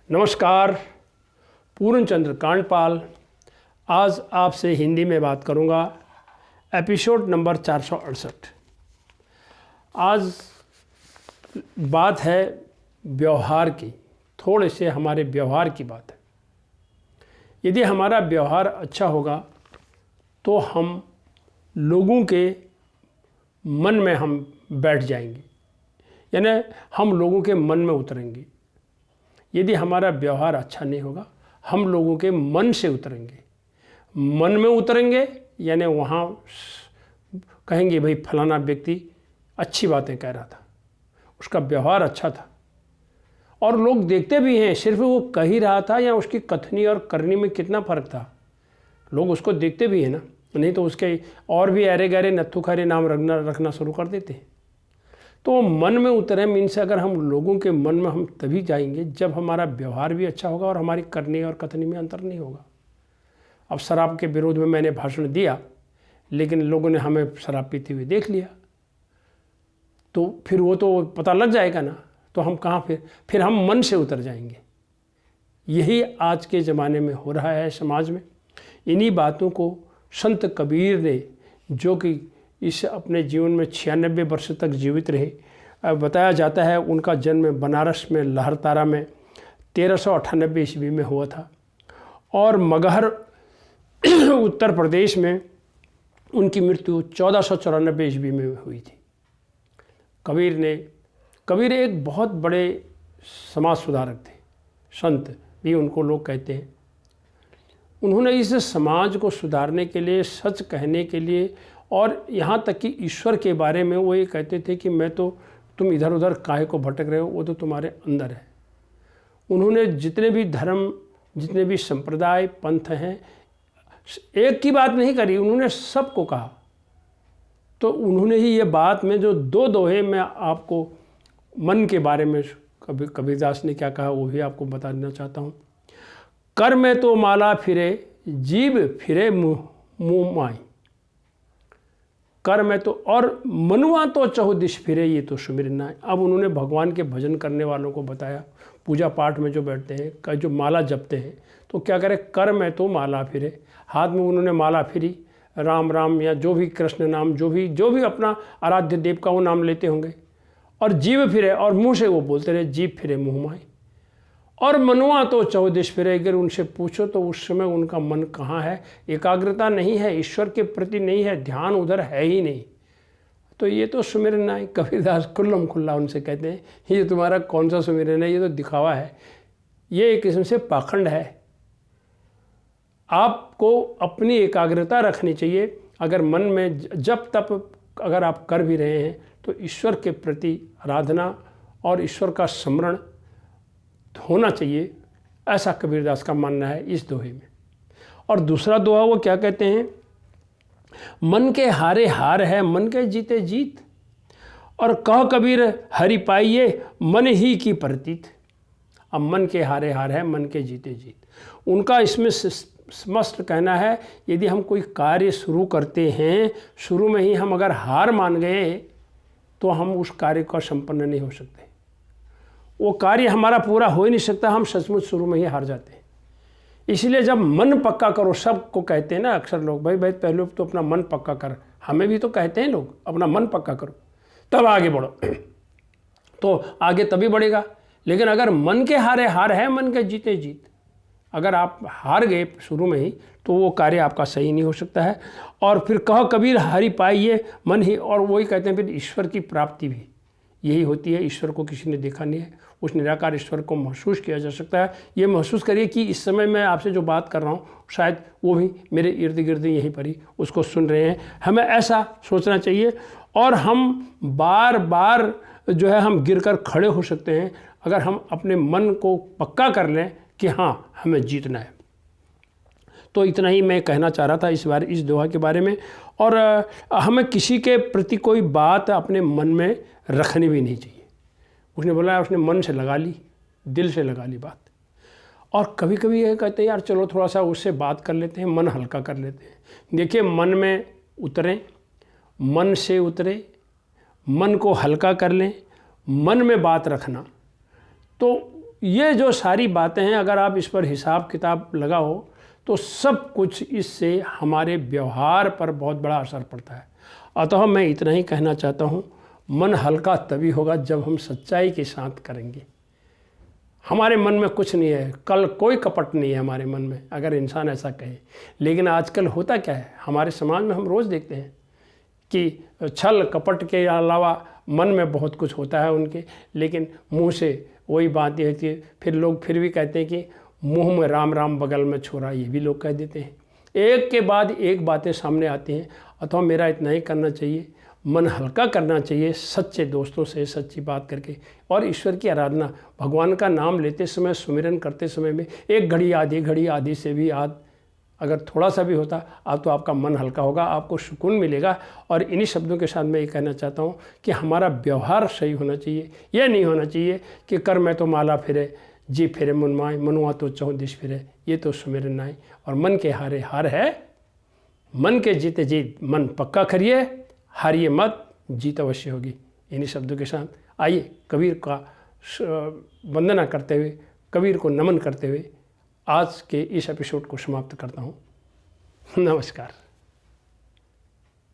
नमस्कार, पूर्णचंद्र कांडपाल आज आपसे हिंदी में बात करूंगा। Episode number 468। आज बात है व्यवहार की, थोड़े से हमारे व्यवहार की बात है। यदि हमारा व्यवहार अच्छा होगा तो हम लोगों के मन में हम बैठ जाएंगे, यानी हम लोगों के मन में उतरेंगे। यदि हमारा व्यवहार अच्छा नहीं होगा, हम लोगों के मन से उतरेंगे। मन में उतरेंगे यानी वहाँ कहेंगे भाई फलाना व्यक्ति अच्छी बातें कह रहा था, उसका व्यवहार अच्छा था। और लोग देखते भी हैं, सिर्फ वो कह ही रहा था या उसकी कथनी और करनी में कितना फ़र्क था, लोग उसको देखते भी हैं ना। नहीं तो उसके और भी अरे गहरे नत्थु खरे नाम रखना शुरू कर देते हैं। तो मन में उतरे मीन्स अगर हम लोगों के मन में हम तभी जाएंगे जब हमारा व्यवहार भी अच्छा होगा और हमारी करनी और कथनी में अंतर नहीं होगा। अब शराब के विरोध में मैंने भाषण दिया, लेकिन लोगों ने हमें शराब पीते हुए देख लिया, तो फिर वो तो पता लग जाएगा ना। तो हम कहाँ फिर हम मन से उतर जाएंगे। यही आज के ज़माने में हो रहा है समाज में। इन्हीं बातों को संत कबीर ने, जो कि इस अपने जीवन में 96 वर्ष तक जीवित रहे, बताया जाता है उनका जन्म बनारस में लहरतारा में 1398 ईस्वी में हुआ था और मगहर उत्तर प्रदेश में उनकी मृत्यु 1494 ईस्वी में हुई थी। कबीर एक बहुत बड़े समाज सुधारक थे, संत भी उनको लोग कहते हैं। उन्होंने इस समाज को सुधारने के लिए, सच कहने के लिए, और यहाँ तक कि ईश्वर के बारे में वो ये कहते थे कि तुम इधर उधर काहे को भटक रहे हो, वो तो तुम्हारे अंदर है। उन्होंने जितने भी धर्म, जितने भी संप्रदाय, पंथ हैं, एक की बात नहीं करी, उन्होंने सबको कहा। तो उन्होंने ही ये बात में जो दो दोहे मैं आपको मन के बारे में कबीरदास ने क्या कहा वो भी आपको बता देना चाहता हूँ। कर में तो माला फिरे, जीव फिरे मुँह माई। कर में तो और मनुआ तो चहुदिश फिरे, ये तो सुमिरना है। अब उन्होंने भगवान के भजन करने वालों को बताया, पूजा पाठ में जो बैठते हैं, जो माला जपते हैं, तो क्या करें, कर में तो माला फिरे। हाथ में उन्होंने माला फिरी, राम राम या जो भी कृष्ण नाम, जो भी अपना आराध्य देव का वो नाम लेते होंगे। और जीव फिरे, और मुँह से वो बोलते रहे, जीव फिरे मुँह माई। और मनुआ तो चौदिश फिरे। अगर उनसे पूछो तो उस समय उनका मन कहाँ है, एकाग्रता नहीं है, ईश्वर के प्रति नहीं है, ध्यान उधर है ही नहीं। तो ये तो सुमिरन है। कबीरदास खुल्लम खुल्ला उनसे कहते हैं, ये तुम्हारा कौन सा सुमिरन है, ये तो दिखावा है, ये एक किस्म से पाखंड है। आपको अपनी एकाग्रता रखनी चाहिए। अगर मन में जब तप अगर आप कर भी रहे हैं तो ईश्वर के प्रति आराधना और ईश्वर का स्मरण होना चाहिए, ऐसा कबीरदास का मानना है इस दोहे में। और दूसरा दोहा वो क्या कहते हैं, मन के हारे हार है, मन के जीते जीत। और कह कबीर हरि पाइये, मन ही की प्रतीत। अब मन के हारे हार है, मन के जीते जीत। उनका इसमें स्पष्ट कहना है, यदि हम कोई कार्य शुरू करते हैं, शुरू में ही हम अगर हार मान गए तो हम उस कार्य का संपन्न नहीं हो सकते, वो कार्य हमारा पूरा हो ही नहीं सकता, हम सचमुच शुरू में ही हार जाते हैं। इसलिए जब मन पक्का करो, सबको कहते हैं ना अक्सर लोग, भाई पहले तो अपना मन पक्का कर, हमें भी तो कहते हैं लोग, अपना मन पक्का करो तब आगे बढ़ो, तो आगे तभी बढ़ेगा। लेकिन अगर मन के हारे हार है, मन के जीते जीत, अगर आप हार गए शुरू में ही तो वो कार्य आपका सही नहीं हो सकता है। और फिर कह कबीर हरि पाइये मन ही, और वही कहते हैं फिर ईश्वर की प्राप्ति भी यही होती है। ईश्वर को किसी ने देखा नहीं है, उस निराकार ईश्वर को महसूस किया जा सकता है। ये महसूस करिए कि इस समय मैं आपसे जो बात कर रहा हूँ, शायद वो भी मेरे इर्द गिर्द यहीं पर ही उसको सुन रहे हैं। हमें ऐसा सोचना चाहिए। और हम बार बार जो है हम गिरकर खड़े हो सकते हैं अगर हम अपने मन को पक्का कर लें कि हाँ हमें जीतना है। तो इतना ही मैं कहना चाह रहा था इस दोहा के बारे में। और हमें किसी के प्रति कोई बात अपने मन में रखनी भी नहीं चाहिए। उसने बोला, उसने मन से लगा ली, दिल से लगा ली बात। और कभी कभी ये कहते हैं यार चलो थोड़ा सा उससे बात कर लेते हैं, मन हल्का कर लेते हैं। देखिए, मन में उतरें, मन से उतरे, मन को हल्का कर लें, मन में बात रखना। तो ये जो सारी बातें हैं, अगर आप इस पर हिसाब किताब लगाओ तो सब कुछ इससे हमारे व्यवहार पर बहुत बड़ा असर पड़ता है। अतः मैं इतना ही कहना चाहता हूँ, मन हल्का तभी होगा जब हम सच्चाई के साथ करेंगे। हमारे मन में कुछ नहीं है, कल कोई कपट नहीं है हमारे मन में, अगर इंसान ऐसा कहे। लेकिन आजकल होता क्या है, हमारे समाज में हम रोज़ देखते हैं कि छल कपट के अलावा मन में बहुत कुछ होता है उनके, लेकिन मुंह से वही बात ये होती है। फिर लोग फिर भी कहते हैं कि मुंह में राम राम बगल में छोरा, ये भी लोग कह देते हैं। एक के बाद एक बातें सामने आती हैं। अथवा मेरा इतना ही करना चाहिए, मन हल्का करना चाहिए सच्चे दोस्तों से सच्ची बात करके, और ईश्वर की आराधना, भगवान का नाम लेते समय, सुमिरन करते समय में एक घड़ी आधी से भी अगर थोड़ा सा भी होता तो आपका मन हल्का होगा, आपको सुकून मिलेगा। और इन्हीं शब्दों के साथ मैं ये कहना चाहता हूँ कि हमारा व्यवहार सही होना चाहिए। यह नहीं होना चाहिए कि कर मैं तो माला फिरे, जी फिरे मुनमाए, मनुआ तो 14 फिरे, ये तो सुमिरन नाई। और मन के हारे हार है, मन के जीते जीत, मन पक्का करिए, हारिए मत, जीत अवश्य होगी। इन्हीं शब्दों के साथ आइए कबीर का वंदना करते हुए, कबीर को नमन करते हुए आज के इस एपिसोड को समाप्त करता हूँ। नमस्कार।